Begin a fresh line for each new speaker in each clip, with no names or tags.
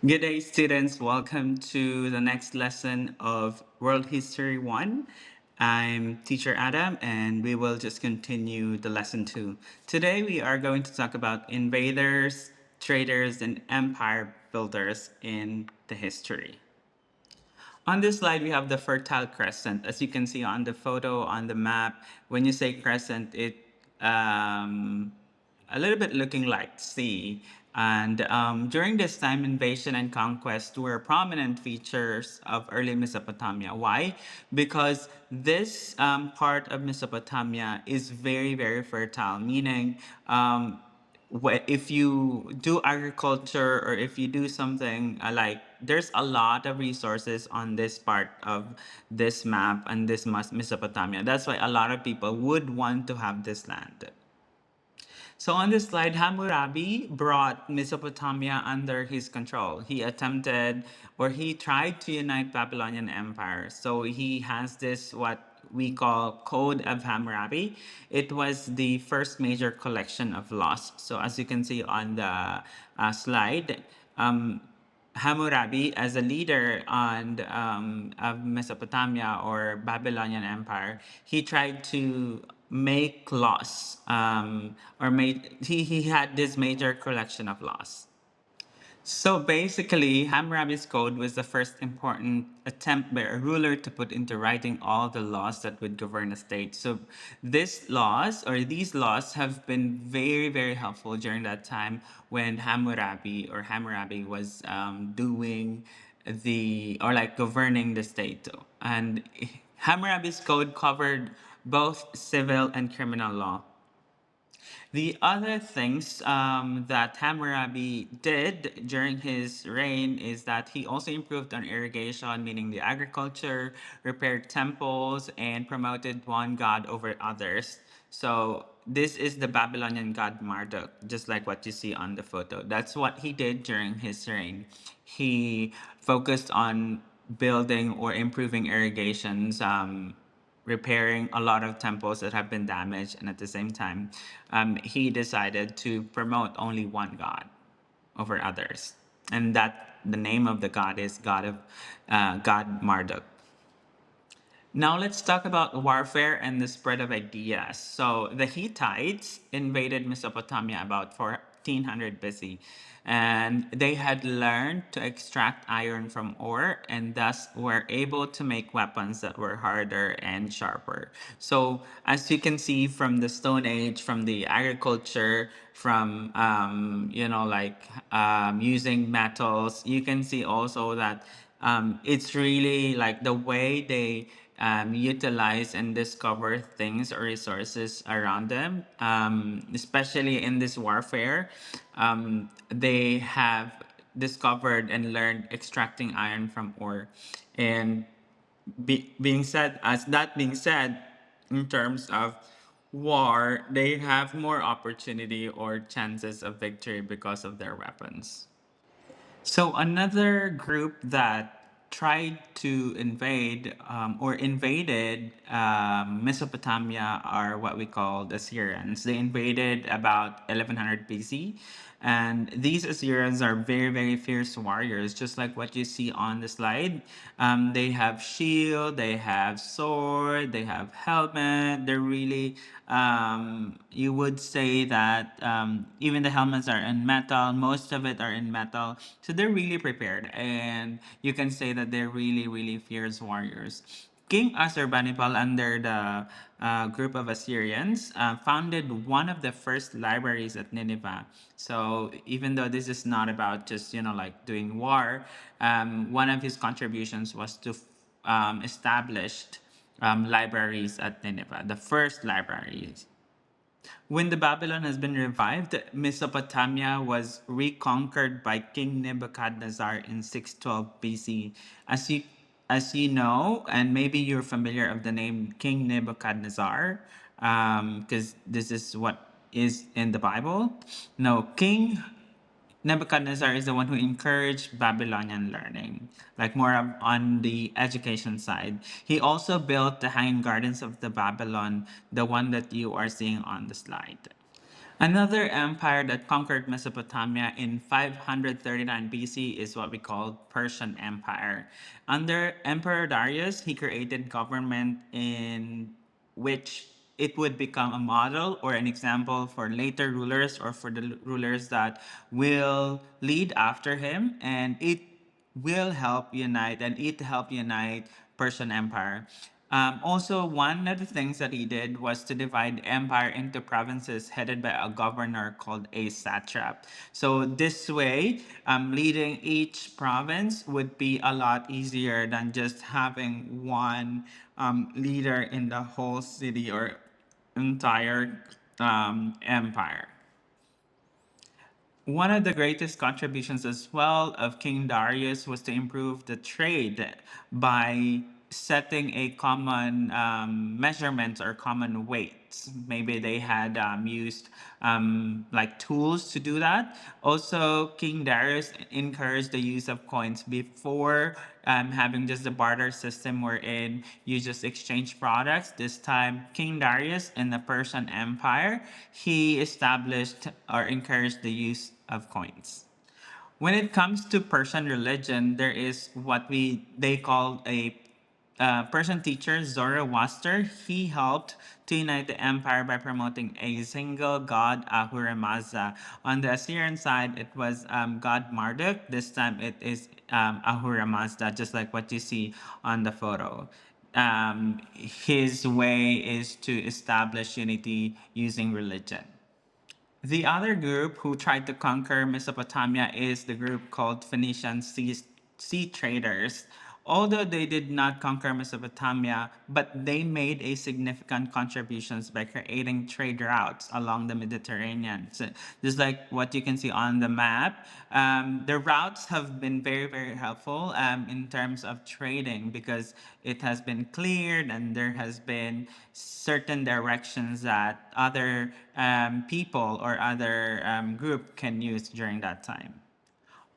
Good day, students. Welcome to the next lesson of World History 1. I'm Teacher Adam, and we will just continue the lesson 2. Today, we are going to talk about invaders, traders, and empire builders in the history. On this slide, we have the Fertile Crescent. As you can see on the photo on the map, when you say crescent, it a little bit looking like sea. And during this time, invasion and conquest were prominent features of early Mesopotamia. Why? Because this part of Mesopotamia is very, very fertile, meaning if you do agriculture or if you do something like there's a lot of resources on this part of this map and this Mesopotamia. That's why a lot of people would want to have this land. So on this slide, Hammurabi brought Mesopotamia under his control. He attempted or he tried to unite Babylonian Empire. So he has this what we call Code of Hammurabi. It was the first major collection of laws. So as you can see on the slide, Hammurabi, as a leader of Mesopotamia or Babylonian Empire, he tried to make laws, or he had this major collection of laws. So basically, Hammurabi's Code was the first important attempt by a ruler to put into writing all the laws that would govern a state. So these laws have been very, very helpful during that time when Hammurabi was doing governing the state. And Hammurabi's Code covered both civil and criminal law. The other things that Hammurabi did during his reign is that he also improved on irrigation, meaning the agriculture, repaired temples, and promoted one god over others. So this is the Babylonian god Marduk, just like what you see on the photo. That's what he did during his reign. He focused on building or improving irrigations, repairing a lot of temples that have been damaged, and at the same time, he decided to promote only one god over others, and that the name of the god is God Marduk. Now let's talk about warfare and the spread of ideas. So the Hittites invaded Mesopotamia about 1400 BC, and they had learned to extract iron from ore and thus were able to make weapons that were harder and sharper. So as you can see from the Stone Age, from the agriculture, from using metals, you can see also that it's really like the way they utilize and discover things or resources around them, especially in this warfare. They have discovered and learned extracting iron from ore. And being said, in terms of war, they have more opportunity or chances of victory because of their weapons. So another group that tried to invade or invaded Mesopotamia are what we call the Assyrians. They invaded about 1100 BC, and these Assyrians are very, very fierce warriors, just like what you see on the slide. They have shield, they have sword, they have helmet. They're really, you would say that even the helmets are in metal. Most of it are in metal, so they're really prepared, and you can say that they're really, really fierce warriors. King Assurbanipal, under the group of Assyrians, founded one of the first libraries at Nineveh. So even though this is not about just like doing war, one of his contributions was to establish libraries at Nineveh, the first libraries. When the Babylon has been revived, Mesopotamia was reconquered by King Nebuchadnezzar in 612 BC. As you know, and maybe you're familiar of the name King Nebuchadnezzar, because this is what is in the Bible. No, King Nebuchadnezzar is the one who encouraged Babylonian learning, like more on the education side. He also built the hanging gardens of the Babylon, the one that you are seeing on the slide. Another empire that conquered Mesopotamia in 539 BC is what we call Persian Empire. Under Emperor Darius, he created government in which it would become a model or an example for later rulers or for the rulers that will lead after him, and it helped unite Persian Empire. Also, one of the things that he did was to divide empire into provinces headed by a governor called a satrap. So this way, leading each province would be a lot easier than just having one leader in the whole city or entire empire. One of the greatest contributions as well of King Darius was to improve the trade by setting a common measurements or common weights. Maybe they had used like tools to do that. Also, King Darius encouraged the use of coins before having just the barter system wherein you just exchange products. This time, King Darius in the Persian Empire, he established or encouraged the use of coins. When it comes to Persian religion, there is what we they call a Persian teacher, Zoroaster. He helped to unite the empire by promoting a single god, Ahura Mazda. On the Assyrian side, it was god Marduk. This time it is Ahura Mazda, just like what you see on the photo. His way is to establish unity using religion. The other group who tried to conquer Mesopotamia is the group called Phoenician sea traders. Although they did not conquer Mesopotamia, but they made a significant contributions by creating trade routes along the Mediterranean. So just like what you can see on the map, the routes have been very, very helpful in terms of trading because it has been cleared and there has been certain directions that other people or other group can use during that time.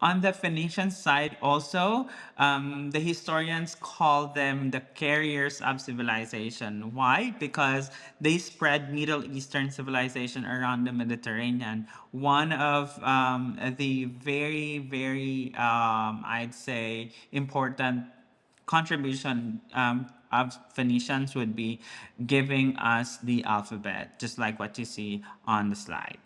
On the Phoenician side, also, the historians call them the carriers of civilization. Why? Because they spread Middle Eastern civilization around the Mediterranean. One of the very, very, I'd say, important contribution of Phoenicians would be giving us the alphabet, just like what you see on the slide.